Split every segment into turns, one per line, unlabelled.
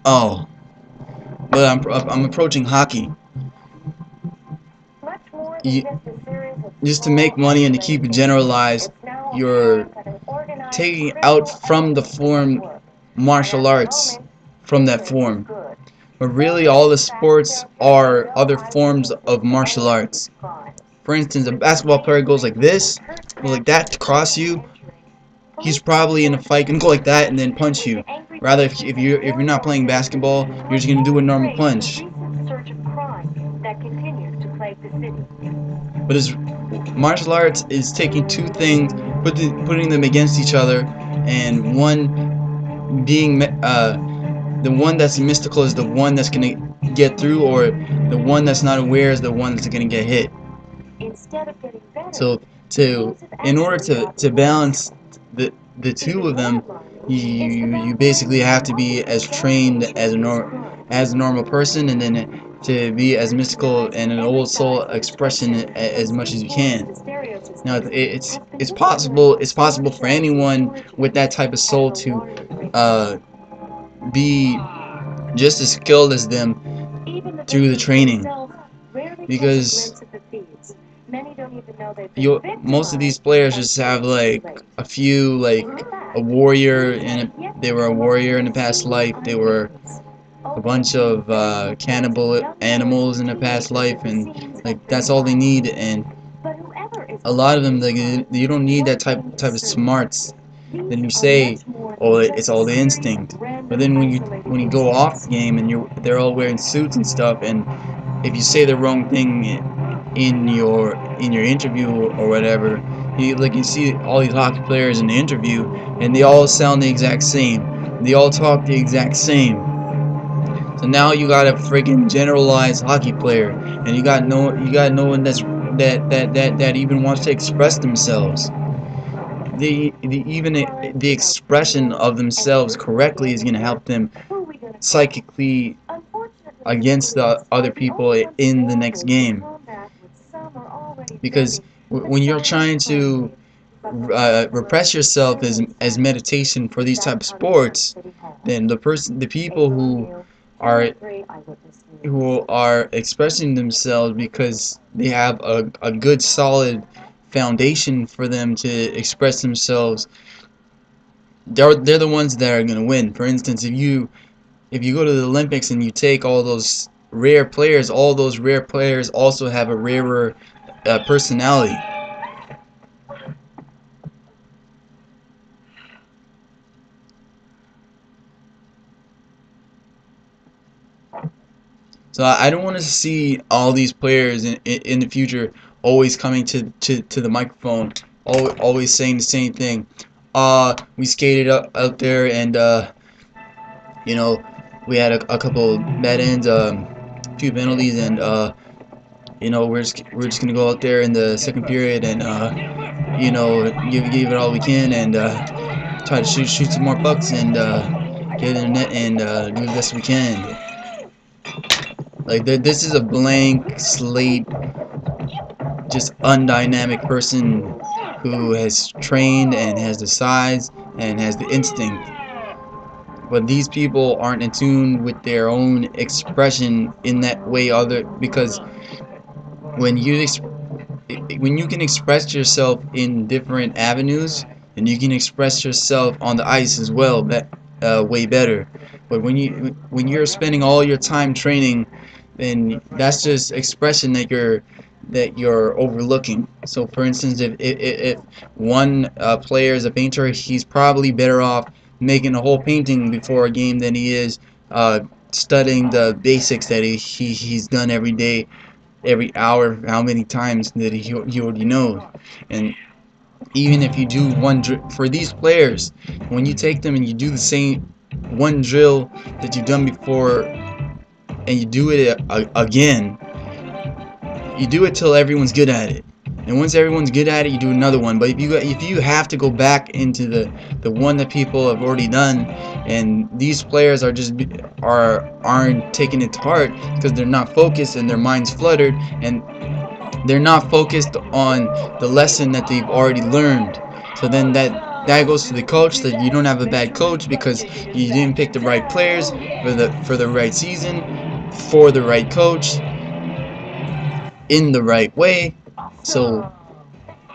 Oh, but I'm approaching hockey. You, just to make money and to keep it generalized, you're taking out from the form martial arts from that form. But really, all the sports are other forms of martial arts. For instance, a basketball player goes like this, goes like that to cross you. He's probably in a fight gonna go like that and then punch you. Rather, if you're not playing basketball, you're just gonna do a normal punch. But it's martial arts is taking two things, putting them against each other, and one being the one that's mystical is the one that's gonna get through, or the one that's not aware is the one that's gonna get hit. So in order to balance the two of them, you basically have to be as trained as a normal person, and then to be as mystical and an old soul expression as much as you can. Now it's possible for anyone with that type of soul to be just as skilled as them through the training, because most of these players just have like a few, like a warrior, and they were a warrior in the past life. They were a bunch of cannibal animals in the past life, and like that's all they need. And a lot of them, like, you don't need that type of smarts. Then you say, oh, it's all the instinct. But then when you go off the game and they're all wearing suits and stuff, and if you say the wrong thing in your interview or whatever, you see all these hockey players in the interview, and they all sound the exact same. They all talk the exact same. So now you got a freaking generalized hockey player, and you got no one that even wants to express themselves. The expression of themselves correctly is going to help them psychically against the other people in the next game. Because when you're trying to repress yourself as meditation for these type of sports, then the people are who are expressing themselves because they have a good solid foundation for them to express themselves, they're the ones that are going to win. For instance, if you go to the Olympics and you take all those rare players also have a rarer personality. So I don't want to see all these players in the future always coming to the microphone, always saying the same thing. We skated out there, and you know, we had a couple bad ends, few penalties, and we're just gonna go out there in the second period and give it all we can, and try to shoot some more pucks, and get in the net, and do the best we can. Like this is a blank slate, just undynamic person who has trained and has the size and has the instinct. But these people aren't in tune with their own expression in that way, because when you can express yourself in different avenues, and you can express yourself on the ice as well, way better. But when you're spending all your time training, then that's just expression that you're overlooking. So, for instance, if one player is a painter, he's probably better off making a whole painting before a game than he is studying the basics that he's done every day, every hour, how many times that he already knows. And even if you do one drill for these players, when you take them and you do the same one drill that you've done before, and you do it again, you do it till everyone's good at it. And once everyone's good at it, you do another one. But if you have to go back into the one that people have already done, and these players aren't taking it to heart because they're not focused and their minds fluttered, and they're not focused on the lesson that they've already learned. So then that goes to the coach, that you don't have a bad coach because you didn't pick the right players for the right season, for the right coach, in the right way, so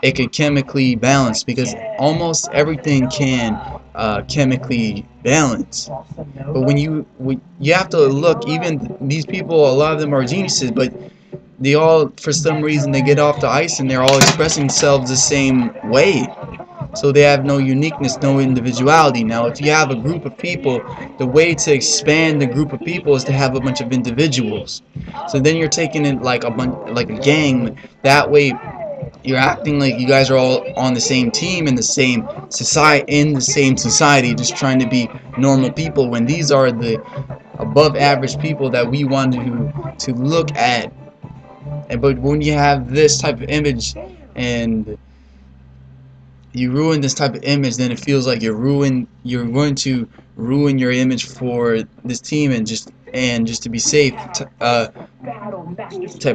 it could chemically balance, because almost everything can chemically balance. But when you have to look, even these people, a lot of them are geniuses, but they all, for some reason, they get off the ice and they're all expressing themselves the same way. So they have no uniqueness, no individuality. Now, if you have a group of people, the way to expand the group of people is to have a bunch of individuals. So then you're taking it like like a gang. That way, you're acting like you guys are all on the same team in the same society, just trying to be normal people. When these are the above average people that we want to look at. But when you have this type of image and you ruin this type of image, then it feels like you're going to ruin your image for this team, and just to be safe, type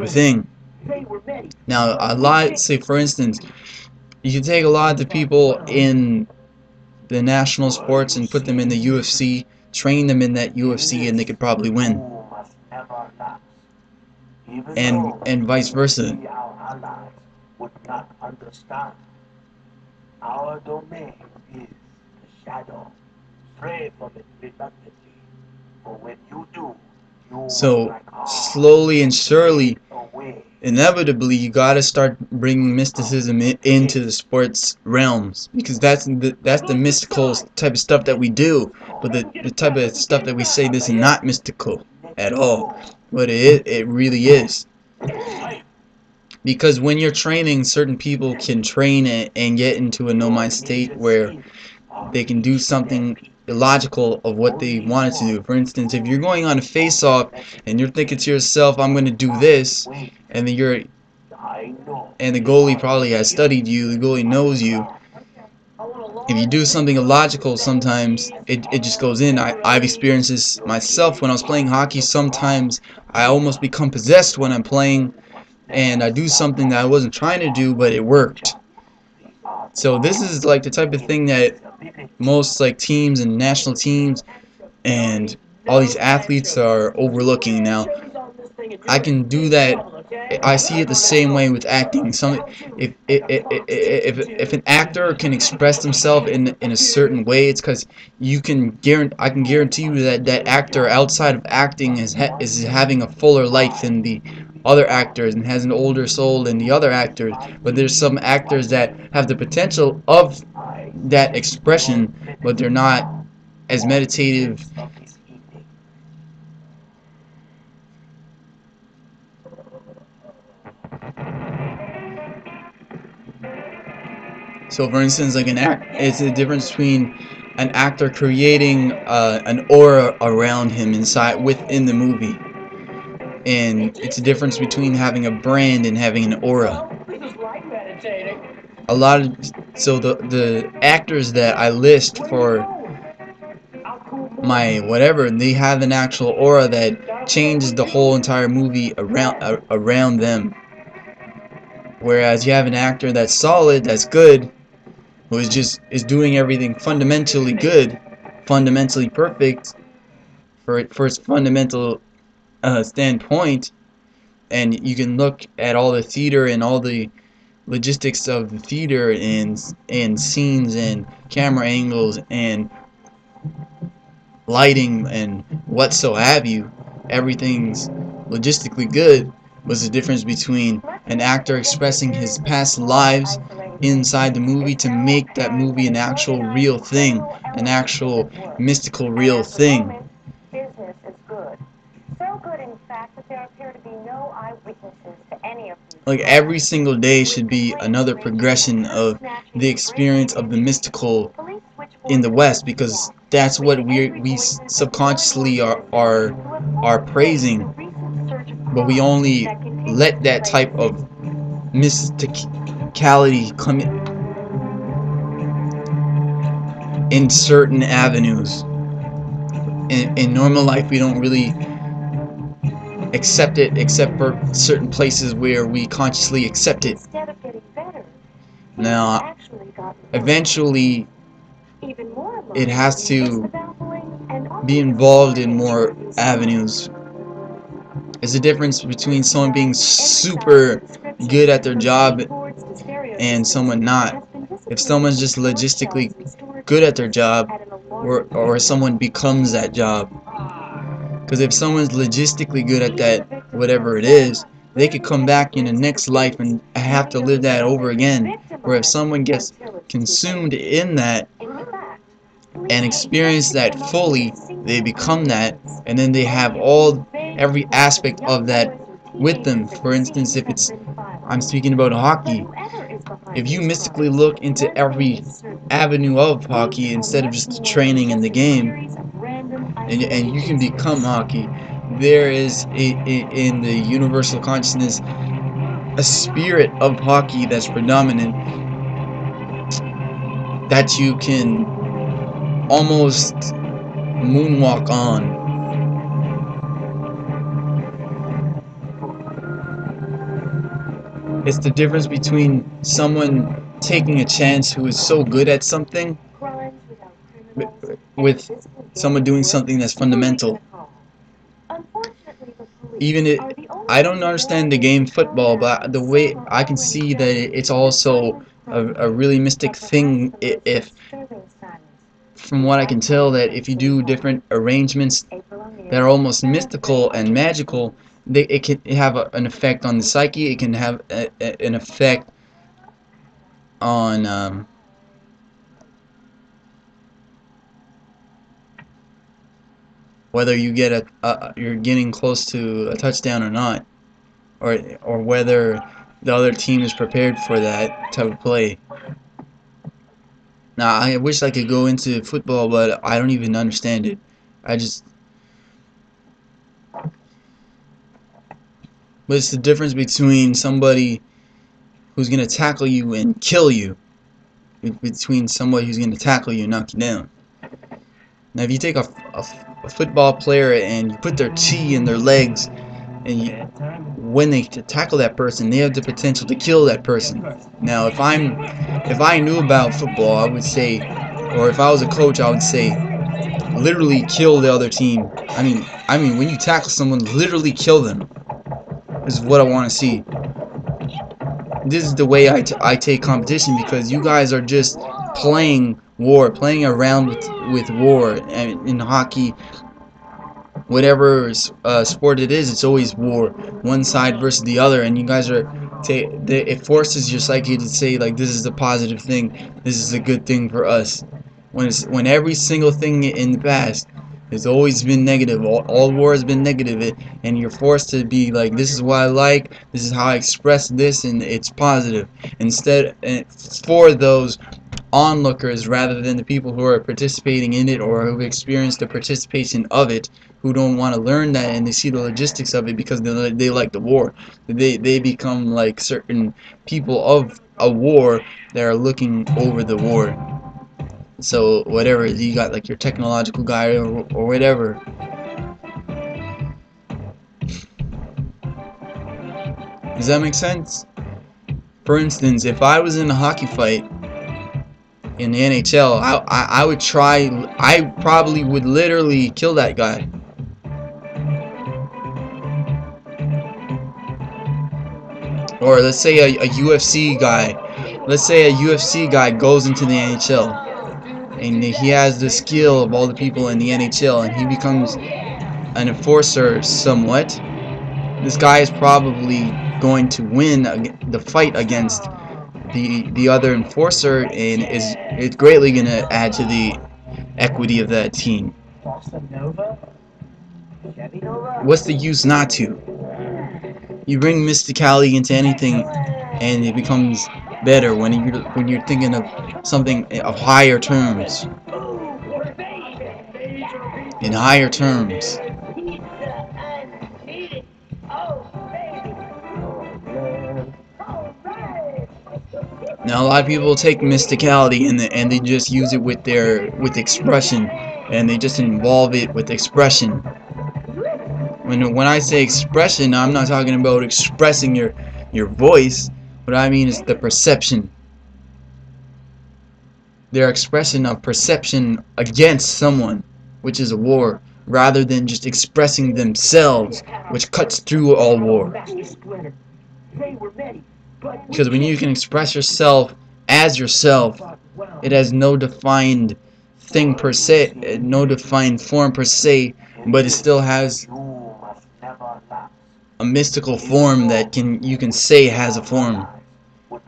of thing. Now, a lot, say for instance, you can take a lot of the people in the national sports and put them in the UFC, train them in that UFC, and they could probably win. And vice versa.
Our domain is the shadow. Stray from its redundancy. For when you do,
so slowly and surely, inevitably, you gotta start bringing mysticism into the sports realms, because that's the mystical type of stuff that we do. But the type of stuff that we say, this is not mystical at all, but it really is. Because when you're training, certain people can train and get into a no-mind state where they can do something illogical of what they wanted to do. For instance, if you're going on a face-off and you're thinking to yourself, I'm going to do this, and then and the goalie probably has studied you, the goalie knows you. If you do something illogical, sometimes it just goes in. I've experienced this myself when I was playing hockey. Sometimes I almost become possessed when I'm playing, and I do something that I wasn't trying to do, but it worked. So this is like the type of thing that most like teams and national teams and all these athletes are overlooking. Now, I can do that. I see it the same way with acting. If an actor can express themselves in a certain way, it's because I can guarantee you that that actor outside of acting is having a fuller life than the other actors and has an older soul than the other actors. But there's some actors that have the potential of that expression, but they're not as meditative. So, for instance, like it's the difference between an actor creating an aura around him within the movie, and it's a difference between having a brand and having an aura. A lot of the actors that I list for my whatever, they have an actual aura that changes the whole entire movie around them. Whereas you have an actor that's solid, that's good, who is doing everything fundamentally good, fundamentally perfect for its fundamental standpoint, and you can look at all the theater and all the logistics of the theater and scenes and camera angles and lighting and whatsoever you, everything's logistically good. Was the difference between an actor expressing his past lives inside the movie to make that movie an actual real thing, an actual mystical real thing.
Business is good. So good, in fact, that there appear to be no eyewitnesses to any of these.
Like every single day should be another progression of the experience of the mystical in the West, because that's what we subconsciously are praising, but we only let that type of mysticality come in certain avenues. In normal life, we don't really accept it, except for certain places where we consciously accept it. Now, eventually,
Even more
it has
is
to
the baffling and
be
often
involved in
distorted
more
view of
avenues. There's a difference between someone being super
description,
good at their
from
job
keyboards to stereo
and
systems,
someone not.
has been
If
dissipated
someone's
from
just
storage
logistically
shelves and storage
good at their
rooms
job,
at an
or
alarming pace.
someone becomes that job. Because if someone's logistically good at that, whatever it is, they could come back in the next life and have to live that over again. Or if someone gets consumed in that and experience that fully, they become that, and then they have every aspect of that with them. For instance, if it's, I'm speaking about hockey, if you mystically look into every avenue of hockey instead of just training in the game, and you can become hockey, there is in the universal consciousness a spirit of hockey that's predominant that you can almost moonwalk on. It's the difference between someone taking a chance who is so good at something with someone doing something that's fundamental. Even I don't understand the game football, but the way I can see that it's also a really mystic thing. If from what I can tell, that if you do different arrangements that are almost mystical and magical, it can have an effect on the psyche. It can have an effect on whether you get you're getting close to a touchdown or not, or whether the other team is prepared for that type of play. Now, I wish I could go into football, but I don't even understand it. But it's the difference between somebody who's gonna tackle you and kill you, between somebody who's gonna tackle you and knock you down. Now, if you take a football player and you put their T in their legs, and when they tackle that person, they have the potential to kill that person. Now, if I knew about football, I would say, or if I was a coach, I would say, literally kill the other team. I mean, when you tackle someone, literally kill them. This is what I want to see. This is the way I take competition, because you guys are just playing war, playing around with war. And in hockey, whatever sport it is, it's always war, one side versus the other, and you guys are it forces your psyche to say, like, this is a positive thing, this is a good thing for us, when every single thing in the past has always been negative. All war has been negative, and you're forced to be like, this is what I like, this is how I express this, and it's positive. Instead, for those onlookers rather than the people who are participating in it or who've experienced the participation of it, who don't want to learn that, and they see the logistics of it because they like the war. They become like certain people of a war that are looking over the war. So whatever, you got like your technological guy or whatever. Does that make sense? For instance, if I was in a hockey fight in the NHL, I would try, I probably would literally kill that guy. Or let's say a UFC guy. Let's say a UFC guy goes into the NHL, and he has the skill of all the people in the NHL, and he becomes an enforcer somewhat. This guy is probably going to win the fight against the other enforcer, and it's greatly going to add to the equity of that team. What's the use not to? You bring mysticality into anything, and it becomes better when you're thinking of something of higher terms. In higher terms. Now, a lot of people take mysticality and they just use it with expression, and they just involve it with expression. When I say expression, I'm not talking about expressing your voice. What I mean is the perception. They're expression of perception against someone, which is a war, rather than just expressing themselves, which cuts through all war. Because when you can express yourself as yourself, it has no defined thing per se, no defined form per se, but it still has a mystical form that you can say has a form.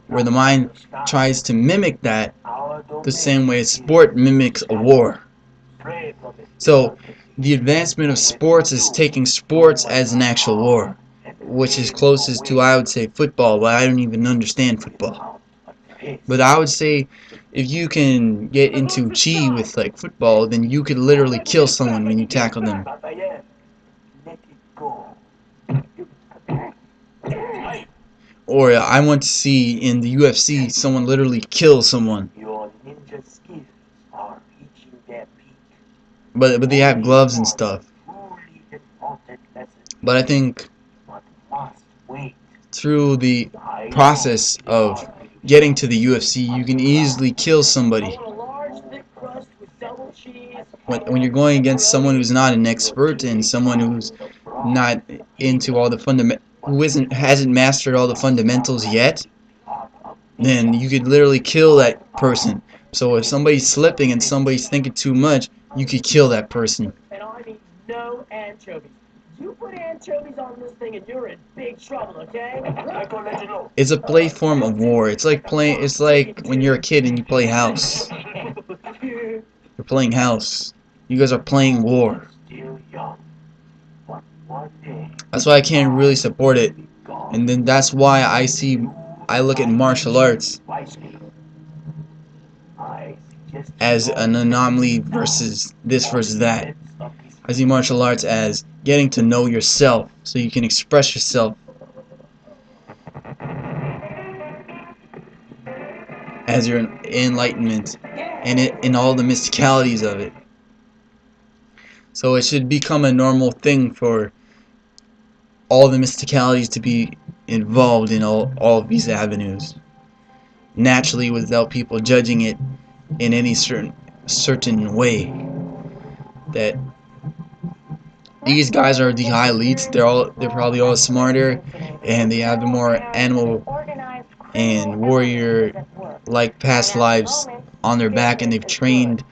Where the mind tries to mimic that the same way sport mimics a war. So the advancement of sports is taking sports as an actual war, which is closest to, I would say, football, but I don't even understand football. But I would say if you can get into chi with like football, then you could literally kill someone when you tackle them. Or I want to see in the UFC someone literally kill someone. But they have gloves and stuff. But I think through the process of getting to the UFC, you can easily kill somebody. When you're going against someone who's not an expert and someone who's not into all the hasn't mastered all the fundamentals yet, then you could literally kill that person. So if somebody's slipping and somebody's thinking too much, you could kill that person.
And I mean no anchovies. You put anchovies on this thing and you're in big trouble, okay?
It's a play form of war. It's like when you're a kid and you play house. You're playing house. You guys are playing war. That's why I can't really support it. And then that's why I look at martial arts as an anomaly versus this versus that. I see martial arts as getting to know yourself so you can express yourself as your enlightenment and in all the mysticalities of it. So it should become a normal thing for all the mysticalities to be involved in all of these avenues, naturally, without people judging it in any certain way. That these guys are the high elites. They're probably all smarter, and they have the more animal and warrior like past lives on their back, and they've trained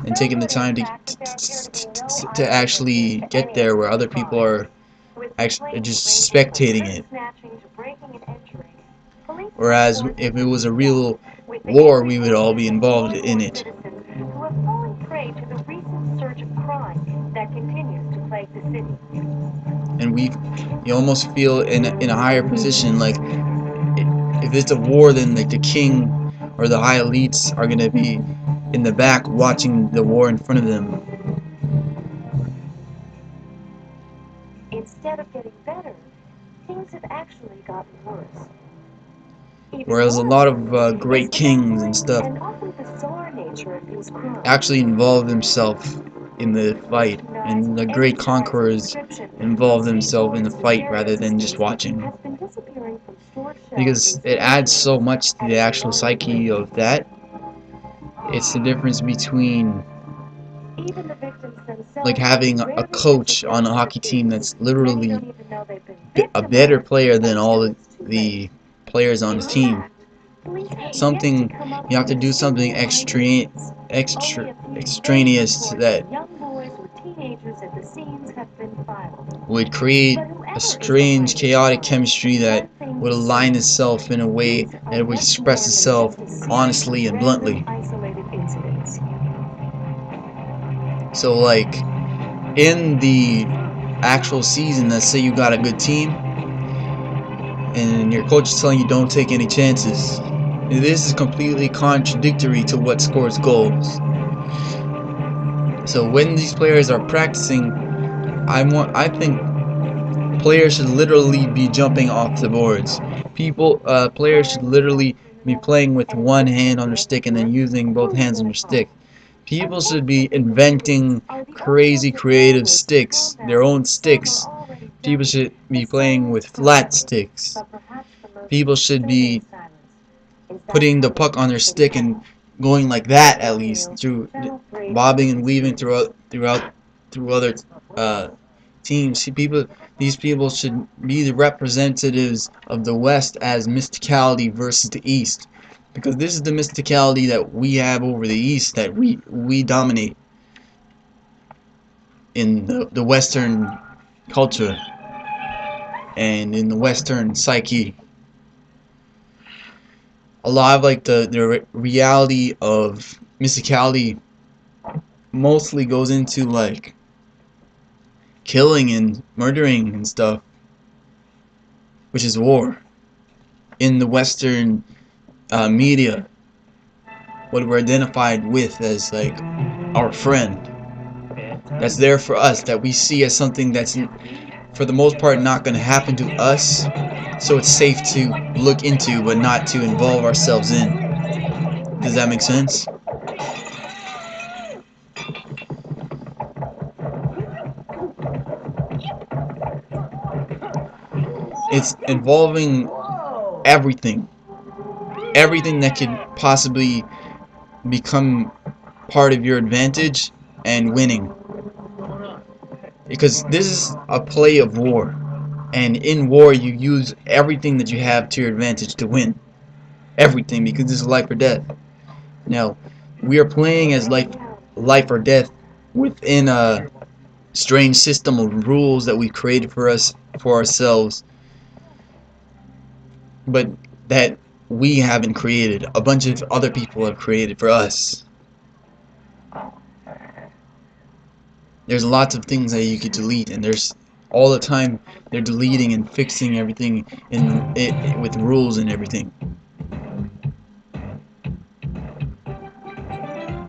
and taken the time to actually get there, where other people are actually just spectating it. Whereas if it was a real war, we would all be involved in it. And you almost feel in a higher position, like if it's a war, then like the king or the high elites are gonna be in the back watching the war in front of them.
Instead of getting better, things have actually gotten worse.
Whereas a lot of great kings and stuff actually involve themselves in the fight, and the great conquerors involve themselves in the fight rather than just watching, because it adds so much to the actual psyche of that. It's the difference between like having a coach on a hockey team that's literally a better player than all the players on his team. You have to do something extraneous that would create a strange, chaotic chemistry that would align itself in a way that would express itself honestly and bluntly. So like in the actual season, let's say you got a good team and your coach is telling you don't take any chances. This is completely contradictory to what scores goals. So when these players are practicing, I think players should literally be jumping off the boards. Players should literally be playing with one hand on their stick and then using both hands on their stick. People should be inventing crazy creative sticks, their own sticks. People should be playing with flat sticks. People should be putting the puck on their stick and going like that, at least through bobbing and weaving through other uh, teams. These people should be the representatives of the West as mysticality versus the East, because this is the mysticality that we have over the East, that we dominate in the Western culture and in the Western psyche. A lot of like the reality of mysticality mostly goes into like killing and murdering and stuff, which is war. In the Western media, what we're identified with as like our friend, that's there for us, that we see as something that's for the most part not going to happen to us, so it's safe to look into but not to involve ourselves in. Does that make sense? It's involving everything. Everything that could possibly become part of your advantage and winning. Because this is a play of war. And in war, you use everything that you have to your advantage to win. Everything, because this is life or death. Now, we are playing as life or death within a strange system of rules that we created for ourselves, but that we haven't created. A bunch of other people have created for us. There's lots of things that you could delete, and there's all the time they're deleting and fixing everything with rules and everything.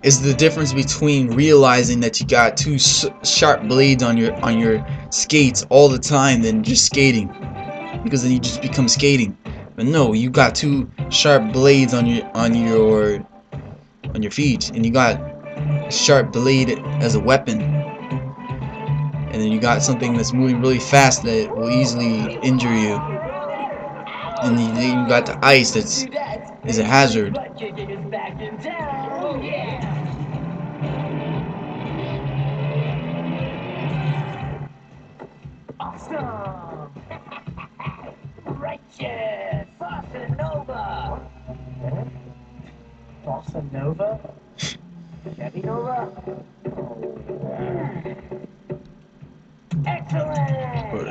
Is the difference between realizing that you got two sharp blades on your skates all the time than just skating, because then you just become skating. But no, you got two sharp blades on your feet, and you got a sharp blade as a weapon, and then you got something that's moving really fast that will easily injure you, and then you got the ice that's is a hazard.
Awesome! Righteous! Bossa Nova! Bossa Nova? Chevy Nova? Excellent!
But